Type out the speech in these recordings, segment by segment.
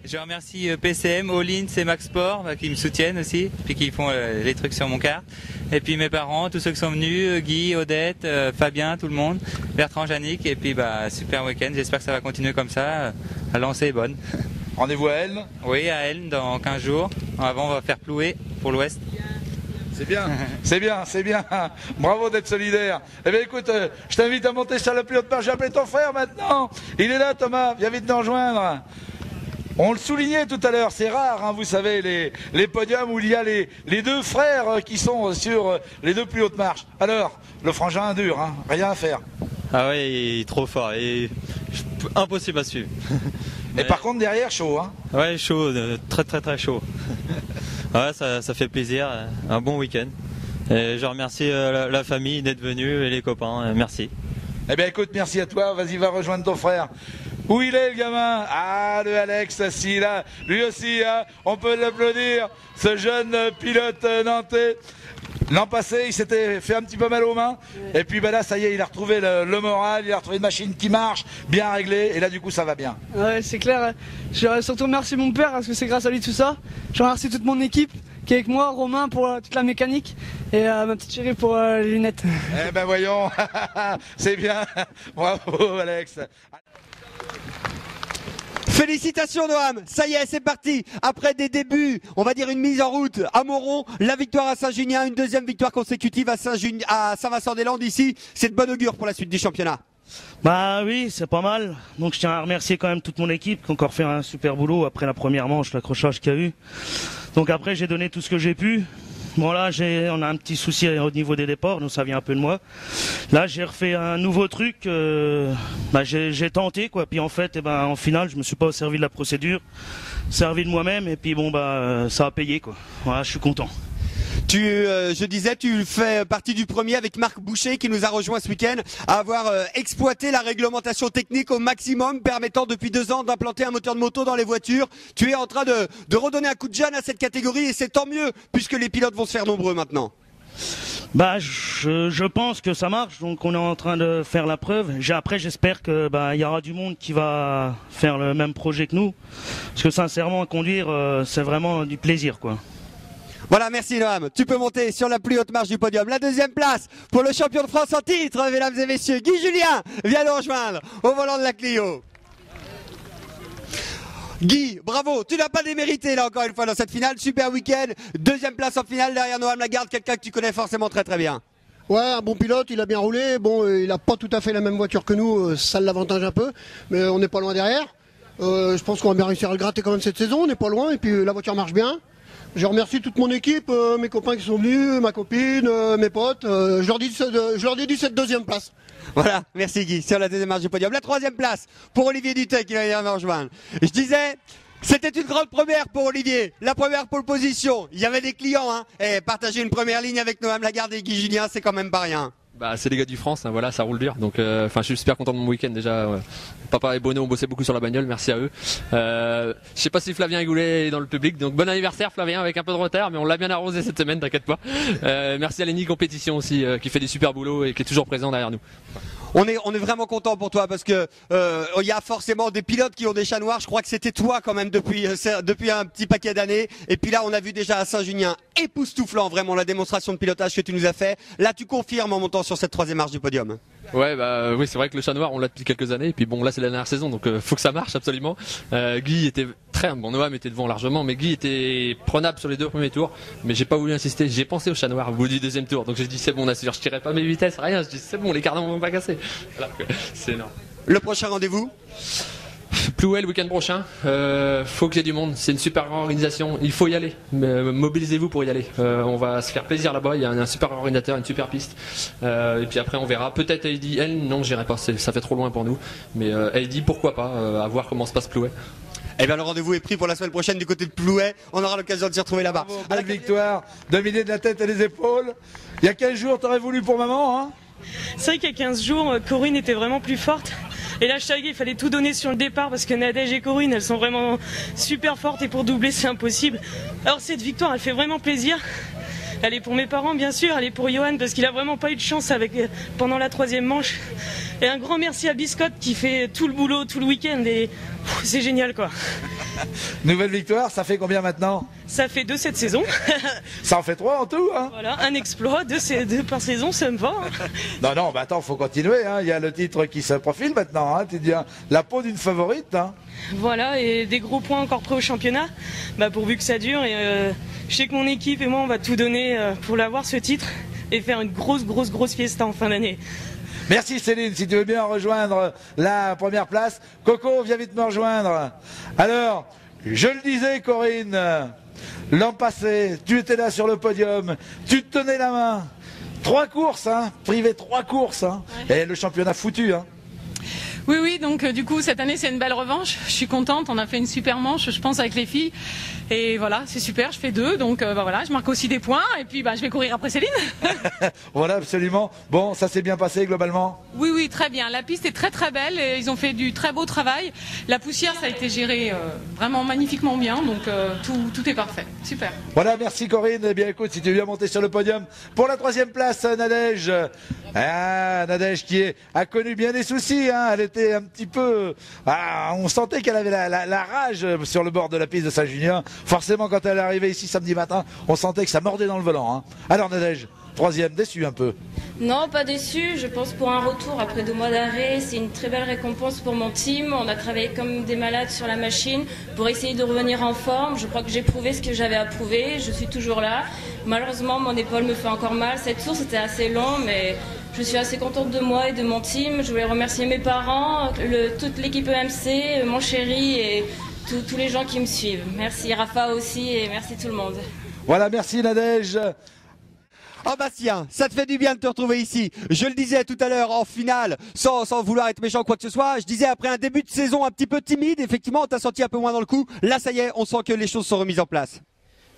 Je remercie PCM, All-in et Max Sport qui me soutiennent aussi, puis qui font les trucs sur mon kart. Et puis mes parents, tous ceux qui sont venus, Guy, Odette, Fabien, tout le monde, Bertrand, Yannick, et puis super week-end. J'espère que ça va continuer comme ça. La lancée est bonne. Rendez-vous à Elne? Oui, à Elne dans 15 jours. Avant, on va faire Ploué pour l'Ouest. C'est bien, c'est bien, c'est bien. Bravo d'être solidaire. Eh bien écoute, je t'invite à monter sur la plus haute marche. J'ai appelé ton frère maintenant. Il est là, Thomas. Viens vite nous rejoindre. On le soulignait tout à l'heure, c'est rare, hein, vous savez, les podiums où il y a les deux frères qui sont sur les deux plus hautes marches. Alors, le frangin dur, hein, rien à faire. Ah ouais, il est trop fort et impossible à suivre. Et par contre, derrière, chaud, hein. Ouais, chaud, très très très chaud. Ouais, ça fait plaisir, un bon week-end. Et je remercie la famille d'être venue et les copains, merci. Eh bien écoute, merci à toi, vas-y, va rejoindre ton frère. Où il est le gamin? Ah, le Alex, assis là, lui aussi, hein, on peut l'applaudir, ce jeune pilote nantais. L'an passé, il s'était fait un petit peu mal aux mains, et puis là, ça y est, il a retrouvé le moral, il a retrouvé une machine qui marche, bien réglée, et là, du coup, ça va bien. Ouais, c'est clair. Je surtout remercier mon père, parce que c'est grâce à lui tout ça. Je remercie toute mon équipe qui est avec moi, Romain pour toute la mécanique, et ma petite chérie pour les lunettes. Eh ben voyons, c'est bien, bravo Alex. Félicitations Noam, ça y est, c'est parti. Après des débuts, on va dire une mise en route à Moron, la victoire à Saint-Junien, une deuxième victoire consécutive à Saint-Vincent-des-Landes ici, c'est de bon augure pour la suite du championnat. Bah oui, c'est pas mal. Donc je tiens à remercier quand même toute mon équipe qui a encore fait un super boulot après la première manche, l'accrochage qu'il y a eu. Donc après j'ai donné tout ce que j'ai pu. Bon là on a un petit souci au niveau des départs, donc ça vient un peu de moi. Là j'ai refait un nouveau truc, j'ai tenté quoi, puis en fait en finale je me suis pas servi de la procédure, servi de moi-même et puis bon ça a payé quoi. Voilà, je suis content. Je disais, tu fais partie du premier avec Marc Boucher qui nous a rejoint ce week-end à avoir exploité la réglementation technique au maximum, permettant depuis 2 ans d'implanter un moteur de moto dans les voitures. Tu es en train de redonner un coup de jeune à cette catégorie et c'est tant mieux puisque les pilotes vont se faire nombreux maintenant. Je pense que ça marche, donc on est en train de faire la preuve. Après j'espère que il y aura du monde qui va faire le même projet que nous, parce que sincèrement conduire c'est vraiment du plaisir quoi. Voilà, merci Noam. Tu peux monter sur la plus haute marche du podium. La deuxième place pour le champion de France en titre, mesdames et messieurs. Guy Julien vient nous rejoindre au volant de la Clio. Guy, bravo, tu n'as pas démérité là encore une fois dans cette finale. Super week-end, deuxième place en finale derrière Noam Lagarde, quelqu'un que tu connais forcément très très bien. Ouais, un bon pilote, il a bien roulé. Bon, il n'a pas tout à fait la même voiture que nous, ça l'avantage un peu, mais on n'est pas loin derrière. Je pense qu'on va bien réussir à le gratter quand même cette saison, on n'est pas loin et puis la voiture marche bien. Je remercie toute mon équipe, mes copains qui sont venus, ma copine, mes potes. Je leur dédie cette deuxième place. Voilà, merci Guy, sur la deuxième marche du podium. La troisième place pour Olivier Dutey qui va venir me rejoindre. Je disais, c'était une grande première pour Olivier. La première pole position, il y avait des clients, hein. Et partager une première ligne avec Noam Lagarde et Guy Julien, c'est quand même pas rien. C'est les gars du France, hein, voilà, ça roule dur. Donc, je suis super content de mon week-end déjà. Papa et Bono ont bossé beaucoup sur la bagnole, merci à eux. Je sais pas si Flavien Goulet est dans le public, donc bon anniversaire Flavien avec un peu de retard, mais on l'a bien arrosé cette semaine, t'inquiète pas. Merci à Lenny Compétition aussi, qui fait des super boulots et qui est toujours présent derrière nous. On est vraiment content pour toi parce que il y a forcément des pilotes qui ont des chats noirs. Je crois que c'était toi quand même depuis un petit paquet d'années. Et puis là, on a vu déjà à Saint-Junien époustouflant vraiment la démonstration de pilotage que tu nous as fait. Là, tu confirmes en montant sur cette troisième marche du podium. Ouais, oui, c'est vrai que le chat noir, on l'a depuis quelques années. Et puis bon, là, c'est la dernière saison, donc faut que ça marche absolument. Guy était Noam était devant largement, mais Guy était prenable sur les 2 premiers tours. Mais j'ai pas voulu insister. J'ai pensé au chat noir au bout du 2e tour. Donc j'ai dit c'est bon, on assure. Je tirais pas mes vitesses, rien. Je dis c'est bon, les cardans vont pas casser. Voilà, c'est énorme. Le prochain rendez-vous? Ploué le week-end prochain. Faut qu'il y ait du monde. C'est une super organisation. Il faut y aller. Mobilisez-vous pour y aller. On va se faire plaisir là-bas. Il y a un super organisateur, une super piste. Et puis après, on verra. Peut-être Heidi. Elle, non, j'irai pas. Ça fait trop loin pour nous. Mais Heidi, pourquoi pas. À voir comment se passe Ploué. Eh bien, le rendez-vous est pris pour la semaine prochaine du côté de Plouet. On aura l'occasion de s'y retrouver là-bas. À la victoire, dominée de la tête et des épaules. Il y a 15 jours, t'aurais voulu pour maman, hein? C'est vrai qu'il y a 15 jours, Corinne était vraiment plus forte. Et là, je savais qu'il fallait tout donner sur le départ parce que Nadège et Corinne, elles sont vraiment super fortes et pour doubler, c'est impossible. Alors cette victoire, elle fait vraiment plaisir. Elle est pour mes parents, bien sûr. Elle est pour Johan parce qu'il a vraiment pas eu de chance pendant la 3e manche. Et un grand merci à Biscotte qui fait tout le boulot, tout le week-end. Et c'est génial, quoi. Nouvelle victoire, ça fait combien maintenant? Ça fait 2 cette saison. Ça en fait 3 en tout, hein? Voilà, un exploit, 2 par saison, ça me va. Hein. Non, bah attends, faut continuer, hein. Il y a le titre qui se profile maintenant, hein. Tu dis, hein, la peau d'une favorite, hein. Voilà, et des gros points encore prêts au championnat, pourvu que ça dure. Et je sais que mon équipe et moi, on va tout donner pour l'avoir, ce titre, et faire une grosse fiesta en fin d'année. Merci Céline, si tu veux bien rejoindre la première place. Coco, viens vite me rejoindre. Alors, je le disais Corinne, l'an passé, tu étais là sur le podium, tu te tenais la main. 3 courses, hein, privé 3 courses, hein. Ouais. Et le championnat foutu, hein. Oui, donc du coup cette année c'est une belle revanche, je suis contente, on a fait une super manche je pense avec les filles et voilà c'est super, je fais 2 donc voilà je marque aussi des points et puis je vais courir après Céline. Voilà absolument, bon ça s'est bien passé globalement? Oui très bien, la piste est très belle et ils ont fait du très beau travail, la poussière ça a été géré vraiment magnifiquement bien donc tout est parfait, super. Voilà merci Corinne, eh bien écoute si tu viens monter sur le podium pour la 3e place Nadège. Nadège qui a connu bien des soucis, hein. Elle était un petit peu... on sentait qu'elle avait la rage sur le bord de la piste de Saint-Junien. Forcément, quand elle est arrivée ici samedi matin, on sentait que ça mordait dans le volant, hein. Alors Nadège, 3e, déçu un peu? Non, pas déçu. Je pense pour un retour après 2 mois d'arrêt, c'est une très belle récompense pour mon team. On a travaillé comme des malades sur la machine pour essayer de revenir en forme. Je crois que j'ai prouvé ce que j'avais à prouver. Je suis toujours là. Malheureusement, mon épaule me fait encore mal. Cette course était assez long, mais je suis assez contente de moi et de mon team. Je voulais remercier mes parents, toute l'équipe EMC, mon chéri et tous les gens qui me suivent. Merci Rafa aussi et merci tout le monde. Voilà, merci Nadège. Oh Bastien, ça te fait du bien de te retrouver ici. Je le disais tout à l'heure en finale, sans vouloir être méchant ou quoi que ce soit, je disais après un début de saison un petit peu timide, effectivement on t'a senti un peu moins dans le coup. Là ça y est, on sent que les choses sont remises en place.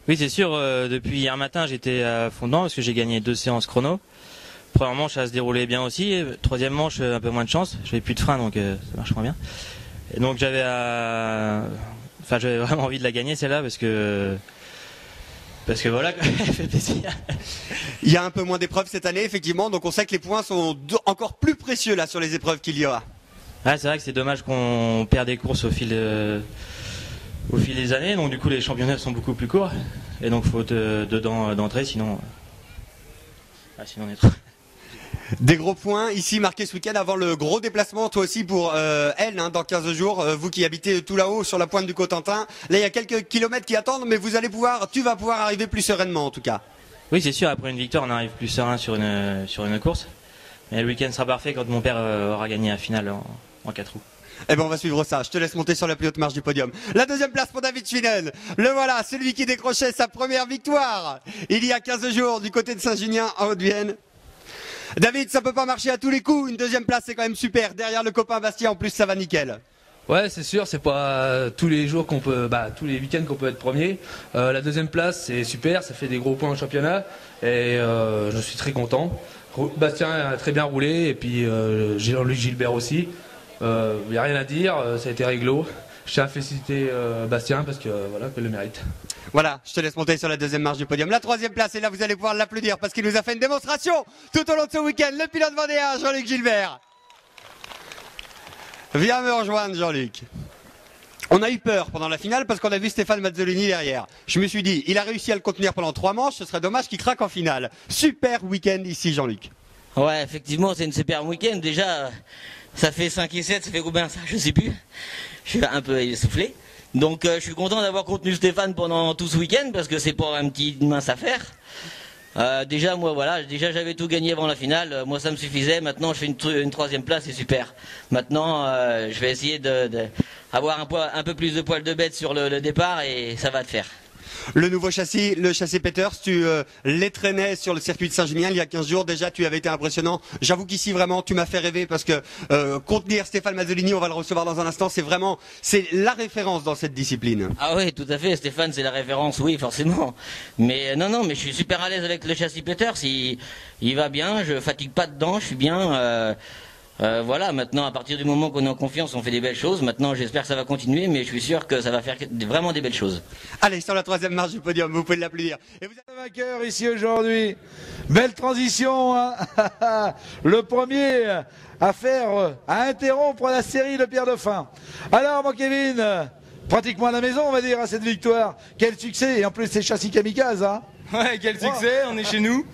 Oui c'est sûr, depuis hier matin j'étais à fond dedans parce que j'ai gagné 2 séances chrono. Première manche ça se déroulait bien aussi, 3e manche un peu moins de chance, j'avais plus de frein donc ça marche moins bien. Et donc j'avais vraiment envie de la gagner celle-là parce que voilà, elle fait plaisir. Il y a un peu moins d'épreuves cette année, effectivement, donc on sait que les points sont encore plus précieux là sur les épreuves qu'il y aura. Ah, c'est vrai que c'est dommage qu'on perd des courses au fil des années, donc du coup les championnats sont beaucoup plus courts, et donc il faut dedans d'entrée, sinon on est trop... Des gros points ici marqués ce week-end avant le gros déplacement, toi aussi pour elle, hein, dans 15 jours, vous qui habitez tout là-haut sur la pointe du Cotentin. Là il y a quelques kilomètres qui attendent, mais tu vas pouvoir arriver plus sereinement en tout cas. Oui c'est sûr, après une victoire on arrive plus serein sur une course. Mais le week-end sera parfait quand mon père aura gagné la finale en 4 roues. Eh ben on va suivre ça, je te laisse monter sur la plus haute marche du podium. La 2e place pour David Schwinen. Le voilà, celui qui décrochait sa première victoire il y a 15 jours du côté de Saint-Junien en Haute-Vienne. David, ça peut pas marcher à tous les coups, une 2e place c'est quand même super, derrière le copain Bastien en plus ça va nickel. Ouais c'est sûr, c'est pas tous les jours qu'on peut, tous les week-ends qu'on peut être premier. La 2e place c'est super, ça fait des gros points au championnat et je suis très content. Bastien a très bien roulé et puis Jean-Luc Gilbert aussi. Il n'y a rien à dire, ça a été réglo. Je tiens à féliciter Bastien parce que voilà, qu'elle le mérite. Voilà, je te laisse monter sur la 2e marche du podium. La 3e place, et là vous allez pouvoir l'applaudir parce qu'il nous a fait une démonstration tout au long de ce week-end. Le pilote vendéen, Jean-Luc Gilbert. Viens me rejoindre, Jean-Luc. On a eu peur pendant la finale parce qu'on a vu Stéphane Mazzolini derrière. Je me suis dit, il a réussi à le contenir pendant 3 manches, ce serait dommage qu'il craque en finale. Super week-end ici, Jean-Luc. Ouais, effectivement, c'est une super week-end. Déjà, ça fait 5 et 7, ça fait combien ça? Je sais plus. Je suis un peu essoufflé. Donc je suis content d'avoir contenu Stéphane pendant tout ce week-end parce que c'est pas une mince affaire. Déjà moi voilà, j'avais tout gagné avant la finale, moi ça me suffisait, maintenant je fais une 3e place, c'est super. Maintenant je vais essayer d'avoir un peu plus de poil de bête sur le départ et ça va te faire. Le nouveau châssis, le châssis Peters, tu les traînais sur le circuit de Saint-Junien il y a 15 jours. Déjà, tu avais été impressionnant. J'avoue qu'ici, vraiment, tu m'as fait rêver parce que contenir Stéphane Mazzolini, on va le recevoir dans un instant, c'est la référence dans cette discipline. Ah oui, tout à fait. Stéphane, c'est la référence, oui, forcément. Mais non, mais je suis super à l'aise avec le châssis Peters. Il va bien, je fatigue pas dedans, je suis bien. Voilà, maintenant, à partir du moment qu'on est en confiance, on fait des belles choses. Maintenant, j'espère que ça va continuer, mais je suis sûr que ça va faire vraiment des belles choses. Allez, sur la troisième marche du podium, vous pouvez l'applaudir. Et vous êtes le vainqueur ici aujourd'hui. Belle transition, hein. Le premier à interrompre la série de Pierre Dauphin. Alors, mon Kevin, pratiquement à la maison, on va dire, à cette victoire. Quel succès, et en plus, c'est châssis kamikaze, hein. Ouais, quel succès, on est chez nous.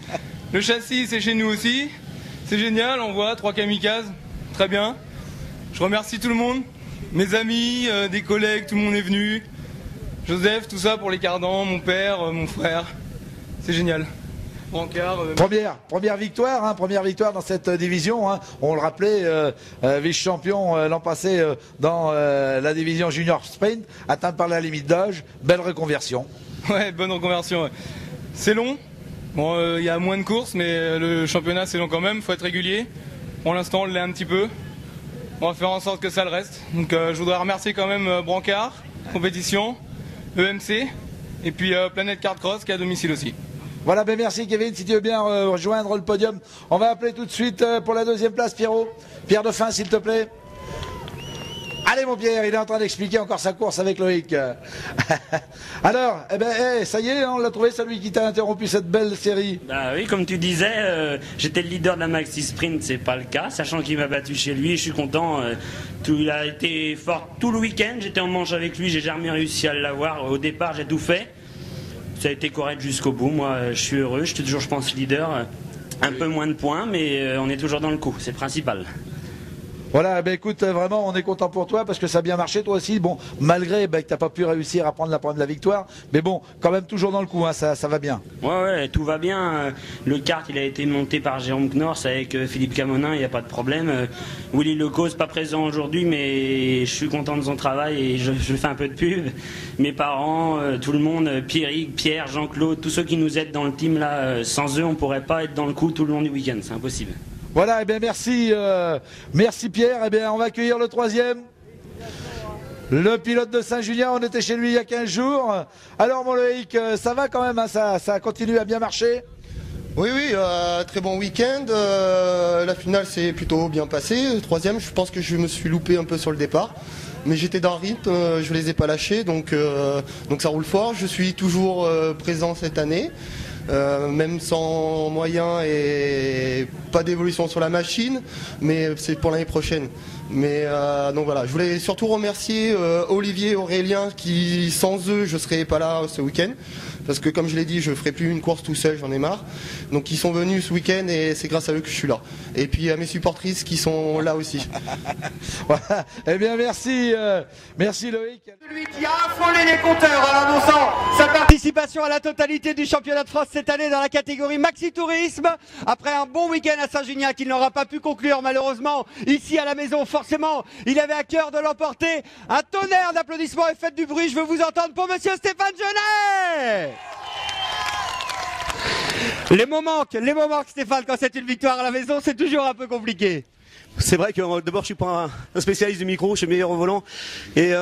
Le châssis, c'est chez nous aussi. C'est génial, on voit 3 kamikazes, très bien. Je remercie tout le monde, mes amis, des collègues, tout le monde est venu. Joseph, tout ça pour les cardans, mon père, mon frère. C'est génial. Brancard. Première victoire, hein, première victoire dans cette division. Hein. On le rappelait, vice-champion l'an passé dans la division junior sprint, atteint par la limite d'âge. Belle reconversion. Ouais, bonne reconversion. Ouais. C'est long. Bon, y a moins de courses, mais le championnat c'est long quand même, faut être régulier. Pour l'instant on l'est un petit peu. On va faire en sorte que ça le reste. Donc je voudrais remercier quand même Brancard, compétition, EMC, et puis Planète Kart Cross qui est à domicile aussi. Voilà, ben merci Kevin, si tu veux bien rejoindre le podium. On va appeler tout de suite pour la deuxième place Pierrot. Pierre Dauphin s'il te plaît. Allez mon Pierre, il est en train d'expliquer encore sa course avec Loïc. Alors, eh ben, ça y est, on l'a trouvé celui qui t'a interrompu cette belle série. Bah oui, comme tu disais, j'étais le leader de la Maxi Sprint, c'est pas le cas, sachant qu'il m'a battu chez lui, je suis content. Il a été fort tout le week-end, j'étais en manche avec lui, j'ai jamais réussi à l'avoir. Au départ, j'ai tout fait. Ça a été correct jusqu'au bout, moi je suis heureux, je suis toujours, je pense, leader. Un peu moins de points, mais on est toujours dans le coup, c'est le principal. Voilà, ben écoute, vraiment, on est content pour toi parce que ça a bien marché, toi aussi. Bon, malgré que t'as pas pu réussir à prendre la victoire, mais bon, quand même toujours dans le coup, hein, ça va bien. Ouais, tout va bien. Le kart, il a été monté par Jérôme Knorrs avec Philippe Camonin, il n'y a pas de problème. Willy Lecause, pas présent aujourd'hui, mais je suis content de son travail et je fais un peu de pub. Mes parents, tout le monde, Pierrick, Pierre, Jean-Claude, tous ceux qui nous aident dans le team là, sans eux, on pourrait pas être dans le coup tout le long du week-end, c'est impossible. Voilà, eh bien merci Pierre. Eh bien on va accueillir le troisième. Le pilote de Saint-Julien, on était chez lui il y a 15 jours. Alors mon Loïc, ça va quand même, hein, ça continue à bien marcher? Oui, très bon week-end. La finale s'est plutôt bien passée. Le troisième, je pense que je me suis loupé un peu sur le départ. Mais j'étais dans le rythme, je ne les ai pas lâchés, donc ça roule fort. Je suis toujours présent cette année. Même sans moyens et pas d'évolution sur la machine, mais c'est pour l'année prochaine. Mais donc voilà, je voulais surtout remercier Olivier et Aurélien qui, sans eux, je serais pas là ce week-end. Parce que comme je l'ai dit, je ferai plus une course tout seul, j'en ai marre. Donc ils sont venus ce week-end et c'est grâce à eux que je suis là. Et puis à mes supportrices qui sont là aussi. Voilà. Eh bien merci Loïc. Celui qui a affolé les compteurs en annonçant sa participation à la totalité du championnat de France cette année dans la catégorie Maxi Tourisme. Après un bon week-end à Saint-Junien qu'il n'aura pas pu conclure malheureusement ici à la maison, forcément il avait à cœur de l'emporter. Un tonnerre d'applaudissements et faites du bruit, je veux vous entendre pour monsieur Stéphane Genet. Les mots manquent Stéphane, quand c'est une victoire à la maison, c'est toujours un peu compliqué. C'est vrai que d'abord je suis pas un spécialiste du micro, je suis meilleur au volant et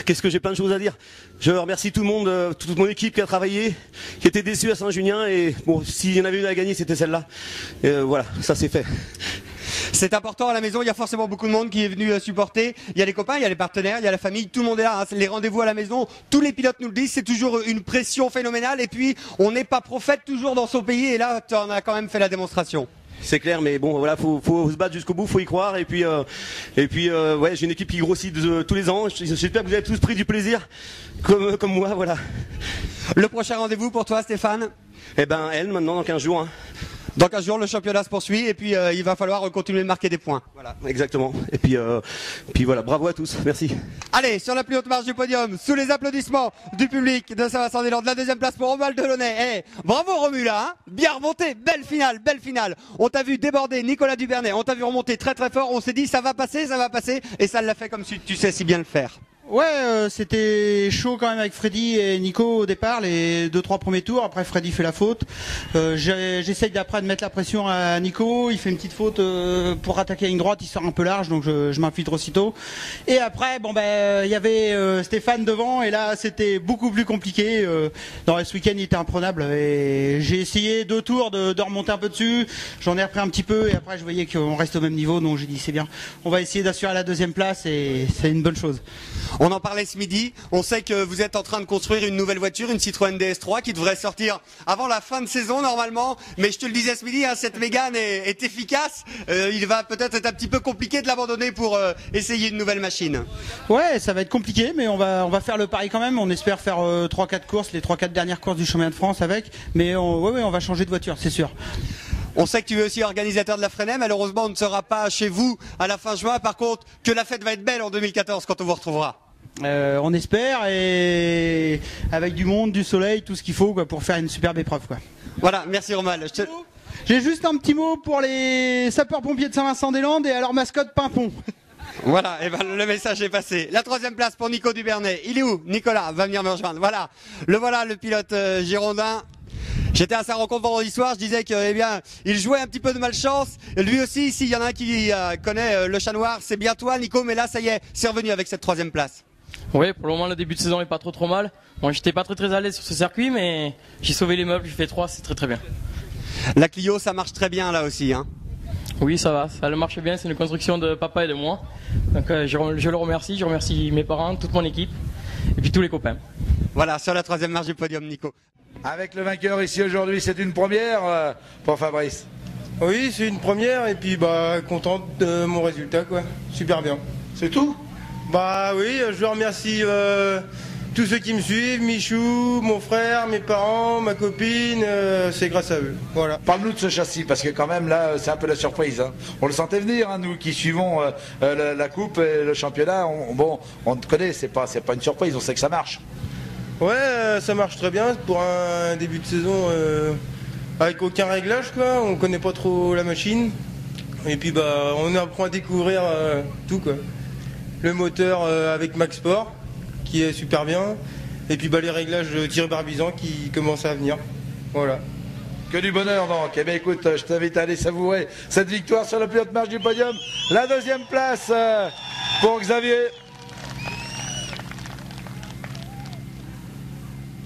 qu'est-ce que j'ai plein de choses à dire. Je remercie tout le monde, toute mon équipe qui a travaillé, qui était déçue à Saint-Junien et bon, s'il y en avait une à gagner c'était celle-là. Voilà, ça c'est fait. C'est important à la maison, il y a forcément beaucoup de monde qui est venu supporter. Il y a les copains, il y a les partenaires, il y a la famille, tout le monde est là. Hein. Les rendez-vous à la maison, tous les pilotes nous le disent, c'est toujours une pression phénoménale. Et puis, on n'est pas prophète toujours dans son pays. Et là, tu en as quand même fait la démonstration. C'est clair, mais bon, voilà, faut se battre jusqu'au bout, faut y croire. Et puis, ouais, j'ai une équipe qui grossit tous les ans. J'espère que vous avez tous pris du plaisir, comme moi, voilà. Le prochain rendez-vous pour toi, Stéphane? Eh ben, elle, maintenant, dans 15 jours. Hein. Dans 15 jours, le championnat se poursuit et puis il va falloir continuer de marquer des points. Voilà, exactement. Et puis voilà, bravo à tous, merci. Allez, sur la plus haute marche du podium, sous les applaudissements du public de Saint-Vincent-des-Landes, la deuxième place pour Romuald Delaunay. Bravo Romula, hein, bien remonté, belle finale. On t'a vu déborder Nicolas Dubernay, on t'a vu remonter très très fort, on s'est dit ça va passer, et ça l'a fait comme tu sais si bien le faire. Ouais, c'était chaud quand même avec Freddy et Nico au départ, les 2-3 premiers tours. Après, Freddy fait la faute. J'essaye d'après de mettre la pression à Nico. Il fait une petite faute pour attaquer à une droite. Il sort un peu large, donc je m'infiltre aussitôt. Et après, il y avait Stéphane devant, et là, c'était beaucoup plus compliqué. Dans ce week-end, il était imprenable. Et j'ai essayé 2 tours de remonter un peu dessus. J'en ai repris un petit peu, et après, je voyais qu'on reste au même niveau. Donc j'ai dit, c'est bien. On va essayer d'assurer la 2e place, et c'est une bonne chose. On en parlait ce midi, on sait que vous êtes en train de construire une nouvelle voiture, une Citroën DS3 qui devrait sortir avant la fin de saison normalement, mais je te le disais ce midi, cette Mégane est efficace, il va peut-être être un petit peu compliqué de l'abandonner pour essayer une nouvelle machine. Ouais, ça va être compliqué, mais on va faire le pari quand même, on espère faire 3-4 courses, les 3-4 dernières courses du championnat de France avec, mais on va changer de voiture, c'est sûr. On sait que tu es aussi organisateur de la Freinet, malheureusement on ne sera pas chez vous à la fin juin, par contre que la fête va être belle en 2014 quand on vous retrouvera. On espère, et avec du monde, du soleil, tout ce qu'il faut quoi, pour faire une superbe épreuve. Quoi. Voilà, merci Romain. J'ai juste un petit mot pour les sapeurs-pompiers de Saint-Vincent-des-Landes et à leur mascotte Pimpon. Voilà, et le message est passé. La 3e place pour Nico Dubernay. Il est où? Nicolas va venir me rejoindre. Voilà, le pilote girondin. J'étais à sa rencontre vendredi soir, je disais que, il jouait un petit peu de malchance. Lui aussi, ici, il y en a un qui connaît le chat noir, c'est bien toi, Nico, mais là, ça y est, c'est revenu avec cette 3e place. Oui, pour le moment, le début de saison est pas trop mal. Bon, j'étais pas très à l'aise sur ce circuit, mais j'ai sauvé les meubles, j'ai fait 3, c'est très bien. La Clio, ça marche très bien là aussi, hein? Oui, ça va, ça marche bien, c'est une construction de papa et de moi. Donc je le remercie, je remercie mes parents, toute mon équipe, et puis tous les copains. Voilà, sur la 3e marche du podium, Nico. Avec le vainqueur ici aujourd'hui, c'est une première pour Fabrice. Oui, c'est une première, et puis content de mon résultat, quoi. Super bien. C'est tout? Bah oui, je remercie tous ceux qui me suivent, Michou, mon frère, mes parents, ma copine, c'est grâce à eux. Voilà. Parle-nous de ce châssis, parce que quand même là, c'est un peu la surprise. Hein. On le sentait venir, hein, nous qui suivons la coupe et le championnat. On te connaît, c'est pas une surprise, on sait que ça marche. Ouais, ça marche très bien pour un début de saison avec aucun réglage, quoi. On connaît pas trop la machine. Et puis on apprend à découvrir tout, quoi. Le moteur avec Max Sport qui est super bien, et puis les réglages Thierry Barbizan qui commencent à venir. Voilà. Que du bonheur donc. Eh bien écoute, je t'invite à aller savourer cette victoire sur la plus haute marche du podium. La 2e place pour Xavier.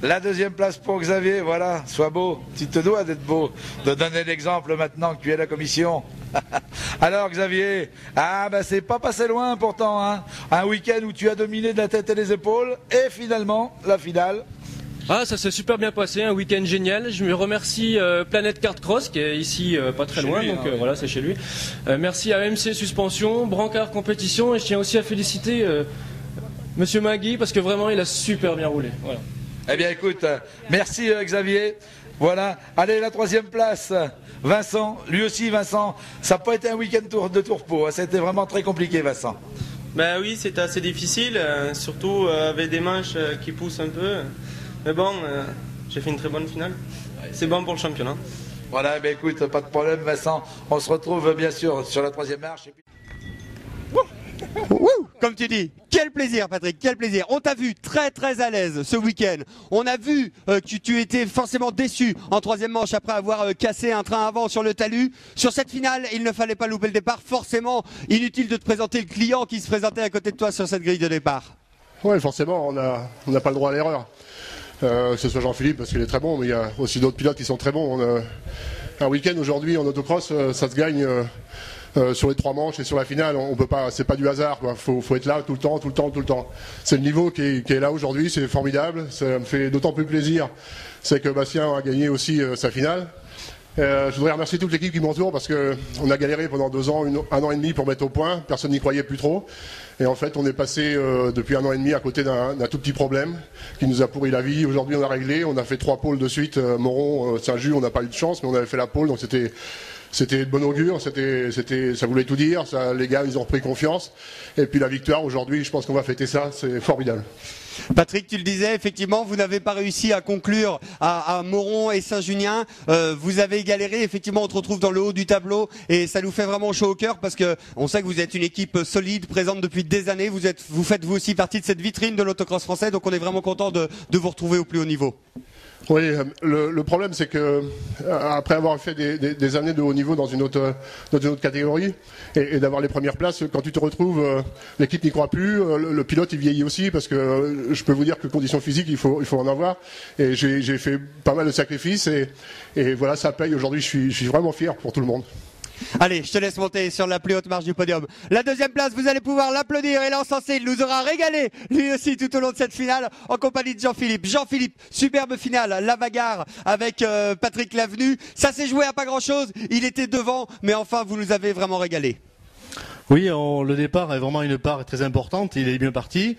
La 2e place pour Xavier, voilà, sois beau, tu te dois d'être beau, de donner l'exemple maintenant que tu es à la commission. Alors Xavier, c'est pas passé loin pourtant, hein. Un week-end où tu as dominé de la tête et des épaules, et finalement, la finale. Ah, ça s'est super bien passé, un week-end génial. Je me remercie Planète Kart Cross qui est ici pas très loin, donc voilà, c'est chez lui. Merci à MC Suspension, Brancard Compétition, et je tiens aussi à féliciter Monsieur Magui parce que vraiment il a super bien roulé. Voilà. Eh bien écoute, merci Xavier. Voilà, allez la 3e place, Vincent, lui aussi Vincent, ça n'a pas été un week-end de tourpeau, hein. C'était vraiment très compliqué Vincent. Ben oui, c'était assez difficile, surtout avec des manches qui poussent un peu, mais bon, j'ai fait une très bonne finale, c'est bon pour le championnat. Voilà, ben écoute, pas de problème Vincent, on se retrouve bien sûr sur la 3e marche. Et puis... Comme tu dis, quel plaisir Patrick, quel plaisir. On t'a vu très à l'aise ce week-end. On a vu que tu étais forcément déçu en 3e manche après avoir cassé un train avant sur le talus. Sur cette finale, il ne fallait pas louper le départ. Forcément, inutile de te présenter le client qui se présentait à côté de toi sur cette grille de départ. Oui, forcément, on n'a pas le droit à l'erreur. Que ce soit Jean-Philippe parce qu'il est très bon, mais il y a aussi d'autres pilotes qui sont très bons. Un week-end aujourd'hui en autocross, ça se gagne... sur les 3 manches et sur la finale, on peut pas, c'est pas du hasard, quoi. Faut être là tout le temps. C'est le niveau qui est là aujourd'hui, c'est formidable. Ça me fait d'autant plus plaisir, c'est que Bastien a gagné aussi sa finale. Je voudrais remercier toute l'équipe qui m'entoure parce que on a galéré pendant 2 ans, 1 an et demi pour mettre au point. Personne n'y croyait plus trop. Et en fait, on est passé depuis 1 an et demi à côté d'un tout petit problème qui nous a pourri la vie. Aujourd'hui, on a réglé. On a fait 3 pôles de suite. Moron, Saint-Just, on n'a pas eu de chance, mais on avait fait la pôle, donc c'était de bon augure, ça voulait tout dire, les gars ils ont repris confiance, et puis la victoire aujourd'hui, je pense qu'on va fêter ça, c'est formidable. Patrick, tu le disais, effectivement, vous n'avez pas réussi à conclure à Moron et Saint-Junien. Vous avez galéré, effectivement, on se retrouve dans le haut du tableau et ça nous fait vraiment chaud au cœur parce que on sait que vous êtes une équipe solide, présente depuis des années. Vous faites vous aussi partie de cette vitrine de l'autocross français, donc on est vraiment content de vous retrouver au plus haut niveau. Oui, le problème c'est que après avoir fait des années de haut niveau dans une autre catégorie et d'avoir les premières places, quand tu te retrouves, l'équipe n'y croit plus, le pilote il vieillit aussi parce que je peux vous dire que conditions physiques il faut en avoir et j'ai fait pas mal de sacrifices et voilà ça paye aujourd'hui. Je suis vraiment fier pour tout le monde. Allez, je te laisse monter sur la plus haute marche du podium. La deuxième place, vous allez pouvoir l'applaudir et l'encenser. Il nous aura régalé, lui aussi, tout au long de cette finale, en compagnie de Jean-Philippe. Jean-Philippe, superbe finale, la bagarre avec Patrick Lavenu. Ça s'est joué à pas grand-chose, il était devant, mais enfin, vous nous avez vraiment régalé. Oui, le départ est vraiment une part très importante, il est bien parti.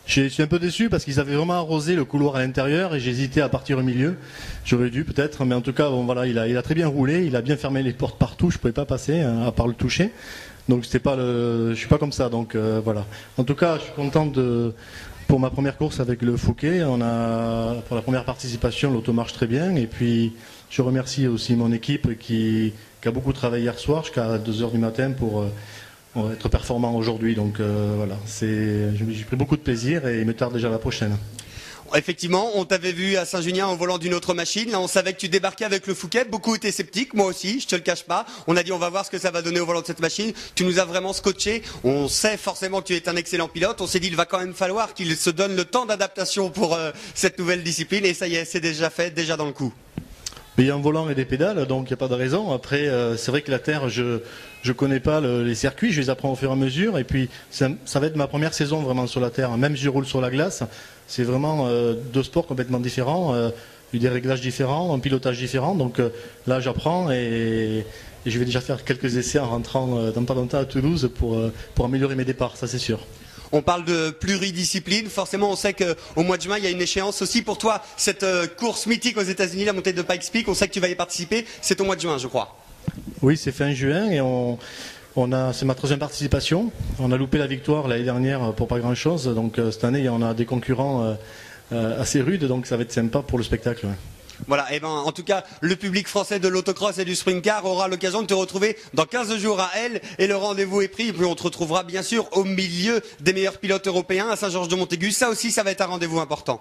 Je suis un peu déçu parce qu'ils avaient vraiment arrosé le couloir à l'intérieur et j'hésitais à partir au milieu. J'aurais dû peut-être, mais en tout cas, bon, voilà, il a très bien roulé, il a bien fermé les portes partout, je ne pouvais pas passer à part le toucher. Donc je suis pas comme ça, donc voilà. En tout cas, je suis content pour ma première course avec le Fouquet. Pour la première participation, l'auto marche très bien et puis je remercie aussi mon équipe qui a beaucoup travaillé hier soir jusqu'à 2h du matin pour être performant aujourd'hui. Donc voilà, j'ai pris beaucoup de plaisir et il me tarde déjà la prochaine. Effectivement, on t'avait vu à Saint-Junien en volant d'une autre machine. Là, on savait que tu débarquais avec le Fouquet. Beaucoup étaient sceptiques, moi aussi, je te le cache pas. On a dit on va voir ce que ça va donner au volant de cette machine. Tu nous as vraiment scotché. On sait forcément que tu es un excellent pilote. On s'est dit il va quand même falloir qu'il se donne le temps d'adaptation pour cette nouvelle discipline. Et ça y est, c'est déjà fait, déjà dans le coup. Mais il y a un volant et des pédales, donc il n'y a pas de raison. Après, c'est vrai que la terre, je connais pas les circuits, je les apprends au fur et à mesure. Et puis, ça va être ma première saison vraiment sur la terre. Même si je roule sur la glace, c'est vraiment deux sports complètement différents, des réglages différents, un pilotage différent. Donc là, j'apprends et je vais déjà faire quelques essais en rentrant dans pas longtemps à Toulouse pour améliorer mes départs, ça c'est sûr. On parle de pluridiscipline. Forcément, on sait qu'au mois de juin, il y a une échéance aussi pour toi. Cette course mythique aux États-Unis, la montée de Pikes Peak, on sait que tu vas y participer. C'est au mois de juin, je crois. Oui, c'est fin juin et c'est ma troisième participation. On a loupé la victoire l'année dernière pour pas grand-chose. Donc cette année, on a des concurrents assez rudes, donc ça va être sympa pour le spectacle. Ouais. Voilà, et ben en tout cas, le public français de l'autocross et du sprint car aura l'occasion de te retrouver dans 15 jours à Elle et le rendez-vous est pris. Et puis on te retrouvera bien sûr au milieu des meilleurs pilotes européens à Saint-Georges-de-Montaigu. Ça aussi, ça va être un rendez-vous important.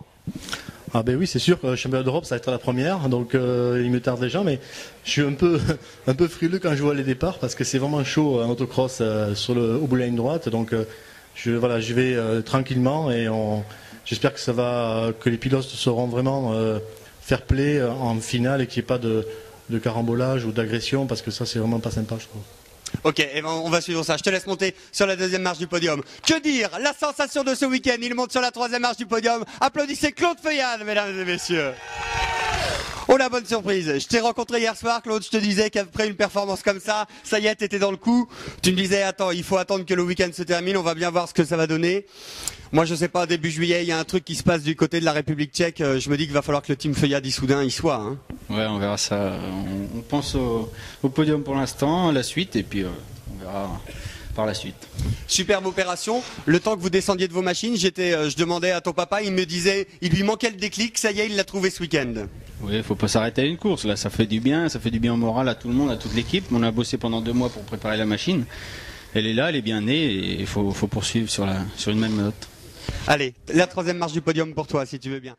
Ah ben oui, c'est sûr, championnat d'Europe, ça va être la première, donc il me tarde déjà, mais je suis un peu frileux quand je vois les départs parce que c'est vraiment chaud en autocross au bout de la ligne droite, donc je vais tranquillement et j'espère que les pilotes seront vraiment fair play en finale et qu'il n'y ait pas de carambolage ou d'agression parce que ça c'est vraiment pas sympa, je trouve. Ok, et ben on va suivre ça. Je te laisse monter sur la deuxième marche du podium. Que dire? La sensation de ce week-end, il monte sur la troisième marche du podium. Applaudissez Claude Feuillade, mesdames et messieurs. Oh la bonne surprise. Je t'ai rencontré hier soir, Claude, je te disais qu'après une performance comme ça y est, t'étais dans le coup. Tu me disais, attends, il faut attendre que le week-end se termine, on va bien voir ce que ça va donner. Moi, je sais pas, début juillet, il y a un truc qui se passe du côté de la République tchèque. Je me dis qu'il va falloir que le team Feuillade Issoudun y soit. Hein. Ouais, on verra ça. On pense au podium pour l'instant, la suite, et puis on verra par la suite. Superbe opération. Le temps que vous descendiez de vos machines, je demandais à ton papa, il me disait, il lui manquait le déclic, ça y est, il l'a trouvé ce week-end. Oui, il faut pas s'arrêter à une course. Là, ça fait du bien au moral à tout le monde, à toute l'équipe. On a bossé pendant 2 mois pour préparer la machine. Elle est là, elle est bien née, et il faut poursuivre sur une même note. Allez, la troisième marche du podium pour toi, si tu veux bien.